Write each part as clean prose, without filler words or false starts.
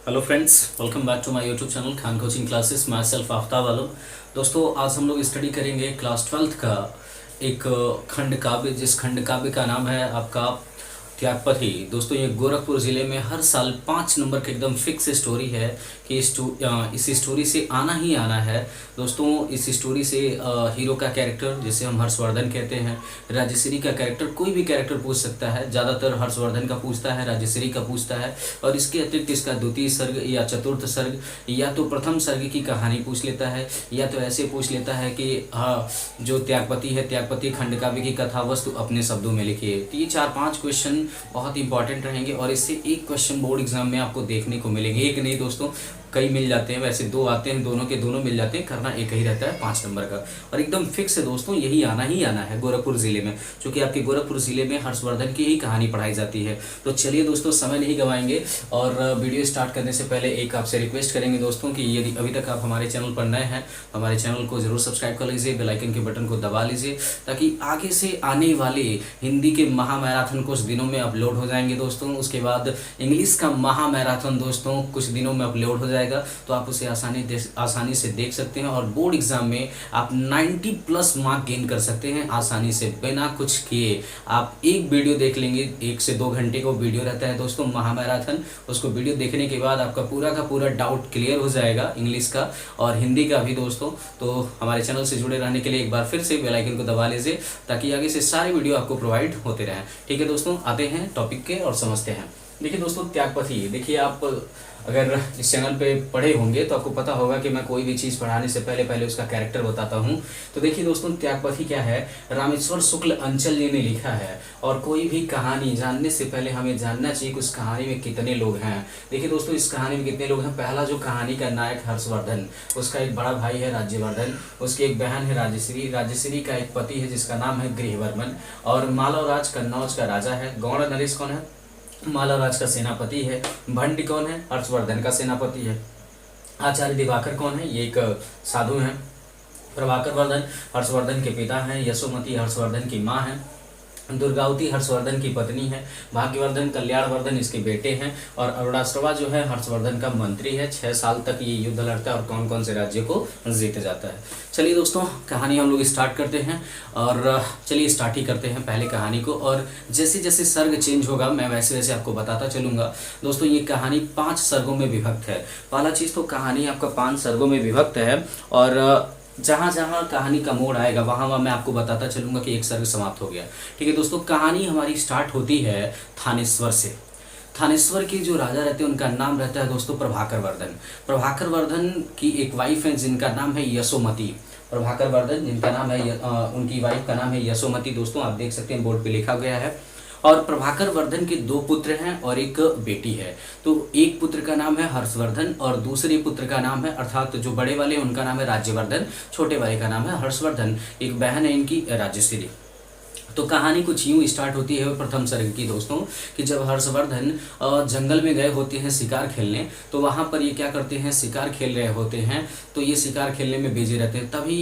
Hello friends, welcome back to my YouTube channel Khan coaching classes. Myself Aftab Alam. दोस्तों, आज हम लोग स्टडी करेंगे क्लास 12th का एक खंड काव्य, जिस खंड काव्य का नाम है आपका त्यागपथी। दोस्तों, ये गोरखपुर ज़िले में हर साल 5 नंबर की एकदम फिक्स स्टोरी है कि इस स्टोरी से आना ही आना है। दोस्तों, इस स्टोरी से हीरो का कैरेक्टर, जिसे हम हर्षवर्धन कहते हैं, राजश्री का कैरेक्टर, कोई भी कैरेक्टर पूछ सकता है। ज़्यादातर हर्षवर्धन का पूछता है, राजश्री का पूछता है, और इसके अतिरिक्त इसका द्वितीय सर्ग या चतुर्थ सर्ग या तो प्रथम सर्ग की कहानी पूछ लेता है, या तो ऐसे पूछ लेता है कि जो त्यागपति है, त्यागपति खंड काव्य की कथा वस्तु अपने शब्दों में लिखिए। तो ये 4-5 क्वेश्चन बहुत इंपॉर्टेंट रहेंगे, और इससे एक क्वेश्चन बोर्ड एग्जाम में आपको देखने को मिलेंगे। एक नहीं दोस्तों, कई मिल जाते हैं। वैसे 2 आते हैं, दोनों के दोनों मिल जाते हैं, करना एक ही रहता है 5 नंबर का। और एकदम फिक्स है दोस्तों, यही आना ही आना है गोरखपुर ज़िले में, क्योंकि आपके गोरखपुर ज़िले में हर्षवर्धन की ही कहानी पढ़ाई जाती है। तो चलिए दोस्तों, समय नहीं गंवाएंगे, और वीडियो स्टार्ट करने से पहले एक आपसे रिक्वेस्ट करेंगे दोस्तों कि यदि अभी तक आप हमारे चैनल पर नए हैं तो हमारे चैनल को जरूर सब्सक्राइब कर लीजिए, बेल आइकन के बटन को दबा लीजिए, ताकि आगे से आने वाले हिंदी के महामैराथन कुछ दिनों में अपलोड हो जाएंगे दोस्तों। उसके बाद इंग्लिश का महामैराथन दोस्तों कुछ दिनों में अपलोड हो जाएगा, तो आप उसे आसानी से देख सकते हैं, और बोर्ड एग्जाम में आप 90+ मार्क गेन कर सकते हैं आसानी से, बिना कुछ किए। आप एक वीडियो देख लेंगे, 1 से 2 घंटे का वीडियो रहता है दोस्तों महामैराथन। उसको वीडियो देखने के बाद आपका पूरा का पूरा डाउट क्लियर हो जाएगा, इंग्लिश का और हिंदी का भी दोस्तों। तो हमारे चैनल से जुड़े रहने के लिए एक बार फिर से बेल आइकन को दबा लीजिए, ताकि आगे से सारे वीडियो आपको प्रोवाइड होते रहें। ठीक है दोस्तों, आते हैं टॉपिक के और समझते हैं। देखिए दोस्तों, त्यागपथी, देखिए आप अगर इस चैनल पे पढ़े होंगे तो आपको पता होगा कि मैं कोई भी चीज़ पढ़ाने से पहले उसका कैरेक्टर बताता हूँ। तो देखिए दोस्तों, त्यागपथी क्या है, रामेश्वर शुक्ल अंचल जी ने लिखा है। और कोई भी कहानी जानने से पहले हमें जानना चाहिए कि उस कहानी में कितने लोग हैं। देखिए दोस्तों, इस कहानी में कितने लोग हैं। पहला जो कहानी का नायक हर्षवर्धन, उसका एक बड़ा भाई है राज्यवर्धन, उसकी एक बहन है राजश्री, राजश्री का एक पति है जिसका नाम है गृहवर्मन, और मालवराज कन्नौज का राजा है। गौड़ नरेश कौन है, मालवराज का सेनापति है। भंड कौन है, हर्षवर्धन का सेनापति है। आचार्य दिवाकर कौन है, ये एक साधु हैं। प्रभाकर वर्धन हर्षवर्धन के पिता हैं। यशोमती हर्षवर्धन की माँ है। दुर्गावती हर्षवर्धन की पत्नी है। भाग्यवर्धन कल्याणवर्धन इसके बेटे हैं। और अरुणाश्रवा जो है हर्षवर्धन का मंत्री है। 6 साल तक ये युद्ध लड़ता है और कौन कौन से राज्य को जीत जाता है। चलिए दोस्तों, कहानी हम लोग स्टार्ट करते हैं, और चलिए स्टार्ट ही करते हैं पहले कहानी को। और जैसे जैसे सर्ग चेंज होगा मैं वैसे वैसे आपको बताता चलूँगा। दोस्तों, ये कहानी 5 सर्गों में विभक्त है। पहला चीज़ तो कहानी आपका 5 सर्गों में विभक्त है, और जहाँ जहाँ कहानी का मोड़ आएगा वहाँ मैं आपको बताता चलूँगा कि एक सर्ग समाप्त हो गया। ठीक है दोस्तों, कहानी हमारी स्टार्ट होती है थानेश्वर से। थानेश्वर के जो राजा रहते हैं उनका नाम रहता है दोस्तों प्रभाकर वर्धन। प्रभाकर वर्धन की एक वाइफ है जिनका नाम है यशोमती। प्रभाकर वर्धन जिनका नाम है उनकी वाइफ का नाम है यशोमती। दोस्तों, आप देख सकते हैं बोर्ड पे लिखा गया है। और प्रभाकर वर्धन के 2 पुत्र हैं और एक बेटी है। तो एक पुत्र का नाम है हर्षवर्धन और दूसरे पुत्र का नाम है, अर्थात जो बड़े वाले उनका नाम है राज्यवर्धन, छोटे वाले का नाम है हर्षवर्धन। एक बहन है इनकी राजश्री। तो कहानी कुछ यूँ स्टार्ट होती है प्रथम सर्ग की दोस्तों, कि जब हर्षवर्धन जंगल में गए होते हैं शिकार खेलने, तो वहाँ पर ये क्या करते हैं, शिकार खेल रहे होते हैं। तो ये शिकार खेलने में बिजी रहते हैं। तभी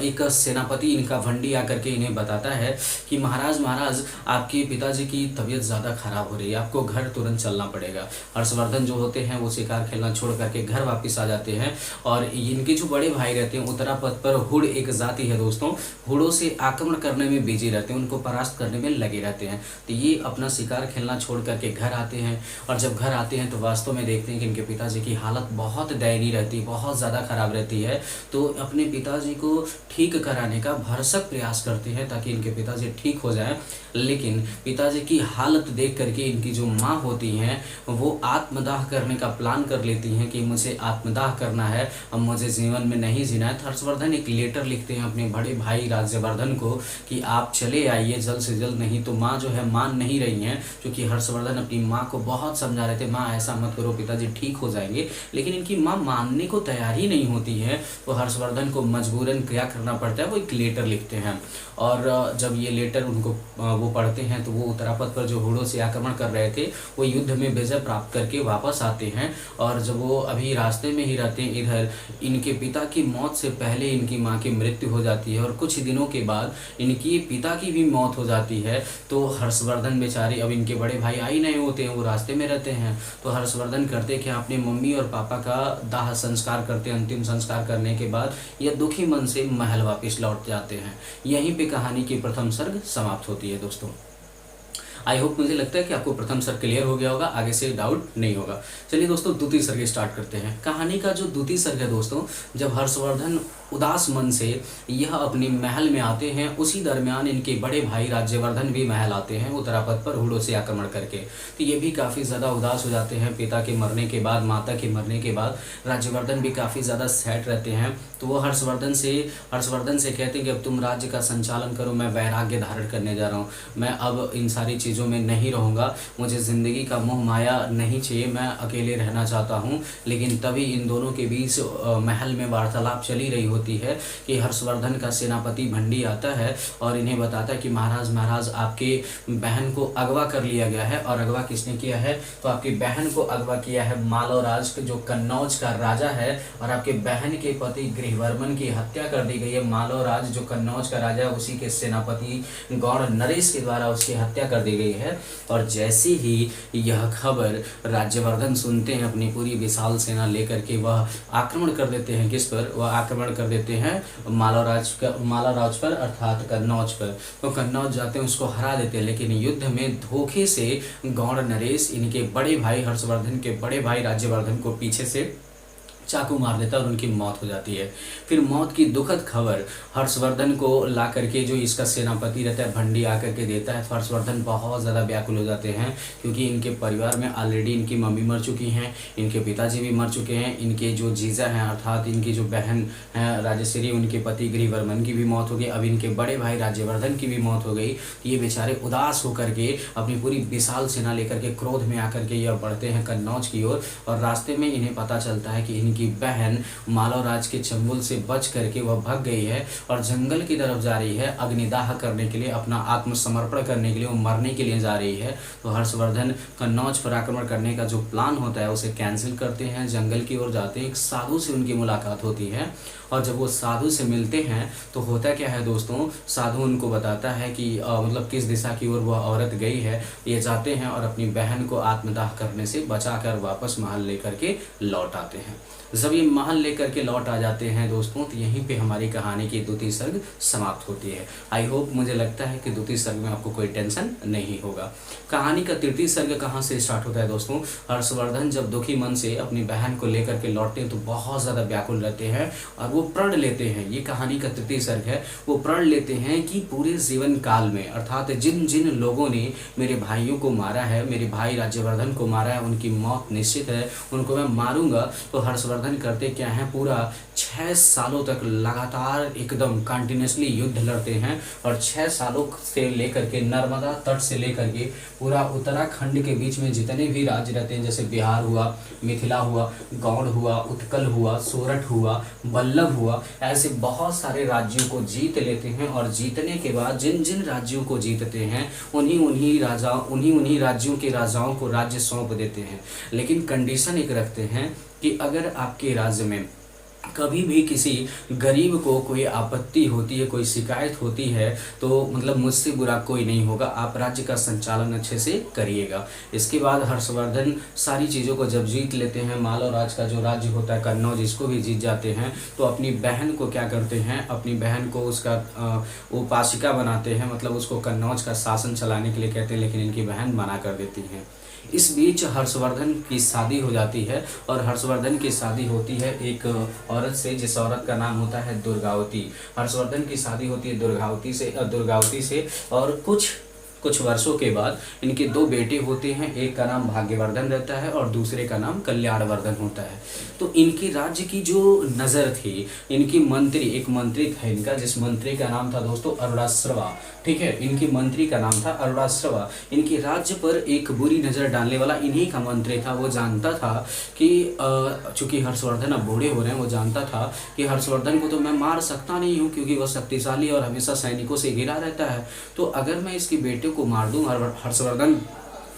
एक सेनापति इनका भंडी आकर के इन्हें बताता है कि महाराज आपके पिताजी की तबीयत ज़्यादा खराब हो रही है, आपको घर तुरंत चलना पड़ेगा। हर्षवर्धन जो होते हैं वो शिकार खेलना छोड़ करके घर वापस आ जाते हैं। और इनके जो बड़े भाई रहते हैं उत्तरापथ पर हुड़ एक जाति है दोस्तों, हुड़ों से आक्रमण करने में बिजी रहते हैं, उनको परास्त करने में लगे रहते हैं। तो ये अपना शिकार खेलना छोड़ करके घर आते हैं, और जब घर आते हैं तो वास्तव में देखते हैं कि इनके पिताजी की हालत बहुत दयनीय रहती है, बहुत ज़्यादा खराब रहती है। तो अपने पिताजी को ठीक कराने का भरसक प्रयास करते हैं ताकि इनके पिताजी ठीक हो जाएं। लेकिन पिताजी की हालत देख करके इनकी जो माँ होती हैं वो आत्मदाह करने का प्लान कर लेती हैं कि मुझे आत्मदाह करना है, अब मुझे जीवन में नहीं जीना है। हर्षवर्धन एक लेटर लिखते हैं अपने बड़े भाई राज्यवर्धन को कि आप चले आइए जल्द से जल्द, नहीं तो माँ जो है मान नहीं रही हैं। क्योंकि हर्षवर्धन अपनी माँ को बहुत समझा रहे थे, माँ ऐसा मत करो, पिताजी ठीक हो जाएंगे, लेकिन इनकी माँ मानने को तैयार ही नहीं होती है। तो हर्षवर्धन को मजबूरन क्या करना पड़ता है, वो एक लेटर लिखते हैं। और जब ये लेटर उनको वो पढ़ते हैं तो वो उत्तरापथ पर जो हुड़ों से आक्रमण कर रहे थे वो युद्ध में विजय प्राप्त करके वापस आते हैं। और जब वो अभी रास्ते में ही रहते हैं, इधर इनके पिता की मौत से पहले इनकी माँ की मृत्यु हो जाती है, और कुछ दिनों के बाद इनकी पिता की भी मौत हो जाती है तो हर्षवर्धन बेचारे, अब इनके बड़े भाई आई नहीं होते हैं, वो रास्ते में रहते हैं, तो हर्षवर्धन करते कि अपने मम्मी और पापा का दाह संस्कार करते, अंतिम संस्कार करने के बाद यह दुखी मन से महल वापस लौट जाते हैं। यहीं पे कहानी की प्रथम सर्ग समाप्त होती है दोस्तों। आई होप, मुझे लगता है कि आपको प्रथम सर्ग क्लियर हो गया होगा, आगे से डाउट नहीं होगा। चलिए दोस्तों, द्वितीय सर्ग स्टार्ट करते हैं। कहानी का जो द्वितीय सर्ग है दोस्तों, जब हर्षवर्धन उदास मन से यह अपने महल में आते हैं, उसी दरमियान इनके बड़े भाई राज्यवर्धन भी महल आते हैं उत्तरापद पर हुड़ों से आक्रमण करके। तो ये भी काफ़ी ज़्यादा उदास हो जाते हैं। पिता के मरने के बाद, माता के मरने के बाद राज्यवर्धन भी काफ़ी ज़्यादा सैड रहते हैं। तो वो हर्षवर्धन से कहते हैं कि अब तुम राज्य का संचालन करो, मैं वैराग्य धारण करने जा रहा हूँ, मैं अब इन सारी चीज़ों में नहीं रहूँगा, मुझे ज़िंदगी का मोह माया नहीं चाहिए, मैं अकेले रहना चाहता हूँ। लेकिन तभी इन दोनों के बीच महल में वार्तालाप चली रही होती है कि हर्षवर्धन का सेनापति भंडी आता है और इन्हें बताता है कि महाराज आपके बहन को अगवा कर लिया गया है। और अगवा किसने किया है? तो आपकी बहन को अगवा किया है मालवराज, जो कन्नौज का राजा है, और आपके बहन के पति गृहवर्मन की हत्या कर दी गई है। मालवराज जो कन्नौज का राजा है, उसी के सेनापति गौड़ नरेश के द्वारा उसकी हत्या कर दी गई है। और जैसे ही यह खबर राज्यवर्धन सुनते हैं, अपनी पूरी विशाल सेना लेकर के वह आक्रमण कर देते हैं। किस पर? वह आक्रमण कर देते हैं मालवराज पर, अर्थात कन्नौज पर। तो कन्नौज जाते हैं, उसको हरा देते हैं। लेकिन युद्ध में धोखे से गौड़ नरेश, इनके बड़े भाई हर्षवर्धन के बड़े भाई राज्यवर्धन को पीछे से चाकू मार देता है और उनकी मौत हो जाती है। फिर मौत की दुखद खबर हर्षवर्धन को ला करके जो इसका सेनापति रहता है भंडी आकर के देता है। तो हर्षवर्धन बहुत ज़्यादा व्याकुल हो जाते हैं, क्योंकि इनके परिवार में ऑलरेडी इनकी मम्मी मर चुकी हैं, इनके पिताजी भी मर चुके हैं, इनके जो जीजा हैं अर्थात इनकी जो बहन है राजश्री, उनके पति गृहवर्मन की भी मौत हो गई, अब इनके बड़े भाई राज्यवर्धन की भी मौत हो गई। तो ये बेचारे उदास होकर के अपनी पूरी विशाल सेना लेकर के क्रोध में आकर के यह बढ़ते हैं कन्नौज की ओर। और रास्ते में इन्हें पता चलता है कि इनकी बहन मालवराज के चंगुल से बच करके वह भाग गई है और जंगल की तरफ जा रही है, अग्निदाह करने के लिए, अपना आत्मसमर्पण करने के लिए, वो मरने के लिए जा रही है। तो हर्षवर्धन कन्नौज पर आक्रमण करने का जो प्लान होता है उसे कैंसिल करते हैं, जंगल की ओर जाते हैं। एक साधु से उनकी मुलाकात होती है और जब वो साधु से मिलते हैं तो होता क्या है दोस्तों, साधु उनको बताता है कि मतलब किस दिशा की ओर वह औरत गई है। ये जाते हैं और अपनी बहन को आत्मदाह करने से बचाकर वापस महल लेकर के लौट आते हैं। जब ये महल लेकर के लौट आ जाते हैं दोस्तों, तो यहीं पे हमारी कहानी की द्वितीय सर्ग समाप्त होती है। आई होप, मुझे लगता है कि द्वितीय सर्ग में आपको कोई टेंशन नहीं होगा। कहानी का तृतीय सर्ग कहाँ से स्टार्ट होता है दोस्तों? हर्षवर्धन जब दुखी मन से अपनी बहन को लेकर के लौटते हैं तो बहुत ज़्यादा व्याकुल रहते हैं और वो प्रण लेते हैं। ये कहानी का तृतीय सर्ग है। वो प्रण लेते हैं कि पूरे जीवन काल में, अर्थात जिन जिन लोगों ने मेरे भाइयों को मारा है, मेरे भाई राज्यवर्धन को मारा है, उनकी मौत निश्चित है, उनको मैं मारूंगा। तो हर्षवर्धन करते क्या है, पूरा 6 सालों तक लगातार एकदम कंटिन्यूसली युद्ध लड़ते हैं। और 6 सालों से लेकर के नर्मदा तट से लेकर के पूरा उत्तराखंड के बीच में जितने भी राज्य रहते हैं, जैसे बिहार हुआ, मिथिला हुआ, गौड़ हुआ, उत्कल हुआ, सोरठ हुआ, बल्लभ हुआ, ऐसे बहुत सारे राज्यों को जीत लेते हैं। और जीतने के बाद जिन जिन राज्यों को जीतते हैं उन्हीं राज्यों के राजाओं को राज्य सौंप देते हैं। लेकिन कंडीशन एक रखते हैं कि अगर आपके राज्य में कभी भी किसी गरीब को कोई आपत्ति होती है, कोई शिकायत होती है, तो मतलब मुझसे बुरा कोई नहीं होगा, आप राज्य का संचालन अच्छे से करिएगा। इसके बाद हर्षवर्धन सारी चीज़ों को जब जीत लेते हैं, मालवराज का जो राज्य होता है कन्नौज, इसको भी जीत जाते हैं, तो अपनी बहन को क्या करते हैं, अपनी बहन को उसका उपासिका बनाते हैं, मतलब उसको कन्नौज का शासन चलाने के लिए कहते हैं। लेकिन इनकी बहन मना कर देती हैं। इस बीच हर्षवर्धन की शादी हो जाती है और हर्षवर्धन की शादी होती है एक औरत से, जिस औरत का नाम होता है दुर्गावती। हर्षवर्धन की शादी होती है दुर्गावती से और कुछ वर्षों के बाद इनके 2 बेटे होते हैं। एक का नाम भाग्यवर्धन रहता है और दूसरे का नाम कल्याणवर्धन होता है। तो इनके राज्य की जो नज़र थी, इनकी एक मंत्री था इनका, जिस मंत्री का नाम था दोस्तों अरुणाश्रवा। ठीक है, इनकी मंत्री का नाम था अरुणाश्रवा। इनके राज्य पर एक बुरी नज़र डालने वाला इन्हीं का मंत्री था। वो जानता था कि चूंकि हर्षवर्धन अब बूढ़े हो रहे हैं, वो जानता था कि हर्षवर्धन को तो मैं मार सकता नहीं हूँ, क्योंकि वह शक्तिशाली और हमेशा सैनिकों से घिरा रहता है। तो अगर मैं इसके बेटे को मार दूं, हर्षवर्धन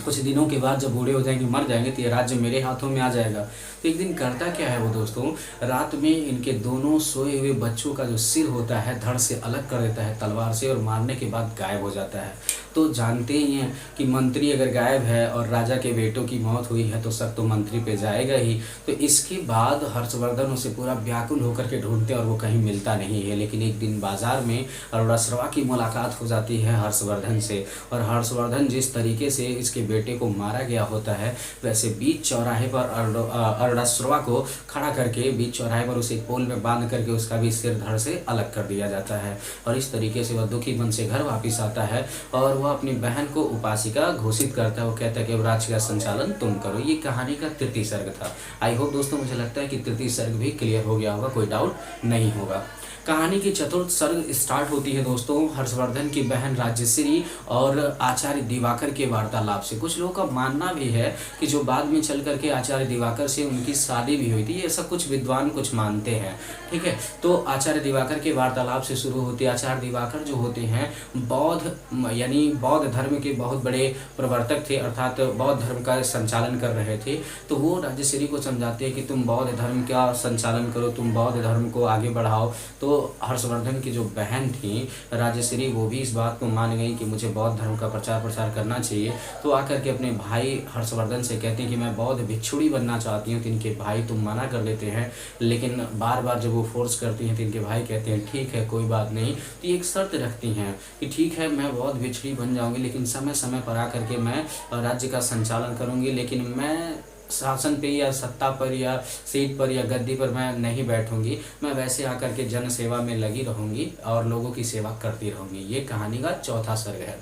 कुछ दिनों के बाद जब बूढ़े हो जाएंगे, मर जाएंगे, तो ये राज्य मेरे हाथों में आ जाएगा। तो एक दिन करता क्या है वो दोस्तों, रात में इनके दोनों सोए हुए बच्चों का जो सिर होता है धड़ से अलग कर देता है तलवार से, और मारने के बाद गायब हो जाता है। तो जानते ही हैं कि मंत्री अगर गायब है और राजा के बेटों की मौत हुई है तो शक तो मंत्री पे जाएगा ही। तो इसके बाद हर्षवर्धन उसे पूरा व्याकुल होकर के ढूंढते हैं और वो कहीं मिलता नहीं है। लेकिन एक दिन बाजार में अरोड़ाश्रवा की मुलाकात हो जाती है हर्षवर्धन से, और हर्षवर्धन जिस तरीके से इसके बेटे को मारा गया होता है, वैसे बीच चौराहे पर अरोड़ाश्रवा को खड़ा करके बीच चौराहे पर उसे पोल में बांध करके उसका भी सिर धड़ से अलग कर दिया जाता है। और इस तरीके से वह दुखी मन से घर वापिस आता है और वह अपनी बहन को उपासिका घोषित करता है। वो कहता है कि अब राज्य का संचालन तुम करो। ये कहानी का तृतीय सर्ग था। आई होप दोस्तों, मुझे लगता है कि तृतीय सर्ग भी क्लियर हो गया होगा, कोई डाउट नहीं होगा। कहानी की चतुर्थ सर्ग स्टार्ट होती है दोस्तों हर्षवर्धन की बहन राजश्री और आचार्य दिवाकर के वार्तालाप से। कुछ लोगों का मानना भी है कि जो बाद में चल करके आचार्य दिवाकर से उनकी शादी भी हुई थी, ऐसा कुछ विद्वान कुछ मानते हैं। ठीक है, तो आचार्य दिवाकर के वार्तालाप से शुरू होती है। आचार्य दिवाकर जो होते हैं बौद्ध यानी बौद्ध धर्म के बहुत बड़े प्रवर्तक थे, अर्थात बौद्ध धर्म का संचालन कर रहे थे। तो वो राजश्री को समझाते हैं कि तुम बौद्ध धर्म का संचालन करो, तुम बौद्ध धर्म को आगे बढ़ाओ। तो हर्षवर्धन की जो बहन थी राजश्री, वो भी इस बात को मान गई कि मुझे बौद्ध धर्म का प्रचार प्रसार करना चाहिए। तो आकर के अपने भाई हर्षवर्धन से कहती हैं कि मैं बौद्ध भिक्षुड़ी बनना चाहती हूँ। तो इनके भाई तुम मना कर देते हैं, लेकिन बार बार जब वो फोर्स करती हैं तो इनके भाई कहते हैं ठीक है कोई बात नहीं। तो ये एक शर्त रखती हैं कि ठीक है मैं बौद्ध भिक्षुड़ी बन जाऊँगी, लेकिन समय समय पर आकर के मैं राज्य का संचालन करूँगी, लेकिन मैं शासन पे या सत्ता पर या सीट पर या गद्दी पर मैं नहीं बैठूंगी। मैं वैसे आकर के जन सेवा में लगी रहूंगी और लोगों की सेवा करती रहूंगी। ये कहानी का चौथा सर्ग है।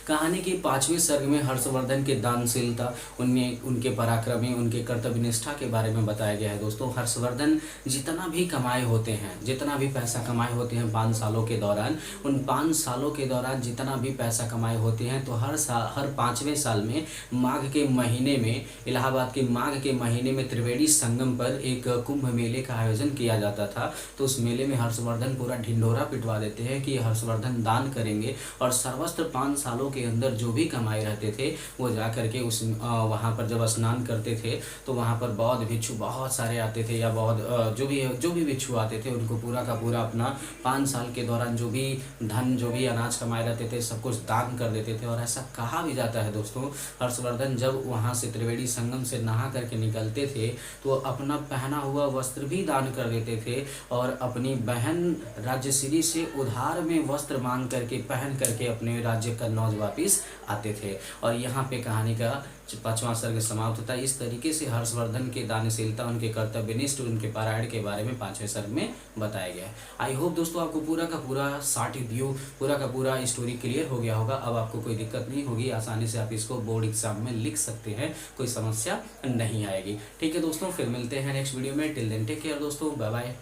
कहानी के पांचवें सर्ग में हर्षवर्धन के दानशीलता, उनके पराक्रमी, उनके कर्तव्य निष्ठा के बारे में बताया गया है। दोस्तों हर्षवर्धन जितना भी कमाए होते हैं, जितना भी पैसा कमाए होते हैं 5 सालों के दौरान, उन 5 सालों के दौरान जितना भी पैसा कमाए होते हैं, तो हर 5वें साल में माघ के महीने में, इलाहाबाद के माघ के महीने में त्रिवेणी संगम पर एक कुंभ मेले का आयोजन किया जाता था। तो उस मेले में हर्षवर्धन पूरा ढिंढोरा पिटवा देते हैं कि हर्षवर्धन दान करेंगे, और सर्वस्त्र 5 सालों के अंदर जो भी कमाए रहते थे वो जा करके उस वहाँ पर जब स्नान करते थे तो वहाँ पर बौद्ध भिक्षु बहुत सारे आते थे, या बौद्ध जो भी भिक्षु आते थे उनको पूरा का पूरा अपना 5 साल के दौरान जो भी धन, जो भी अनाज कमाए रहते थे सब कुछ दान कर देते थे। और ऐसा कहा भी जाता है दोस्तों, हर्षवर्धन जब वहाँ से त्रिवेणी संगम से नहा करके निकलते थे तो अपना पहना हुआ वस्त्र भी दान कर देते थे, और अपनी बहन राजश्री से उधार में वस्त्र मांग करके पहन करके अपने राज्य कन्नौज वापिस आते थे। और यहाँ पे कहानी का 5वां सर्ग समाप्त होता है। इस तरीके से हर्षवर्धन के दानशीलता, उनके कर्तव्यनिष्ठ, उनके पारायण के बारे में 5वें सर्ग में बताया गया है। आई होप दोस्तों आपको पूरा का पूरा शार्ट व्यू, पूरा का पूरा स्टोरी क्लियर हो गया होगा। अब आपको कोई दिक्कत नहीं होगी, आसानी से आप इसको बोर्ड एग्जाम में लिख सकते हैं, कोई समस्या नहीं आएगी। ठीक है दोस्तों, फिर मिलते हैं नेक्स्ट वीडियो में। टिल देन टेक केयर दोस्तों, बाय बाय।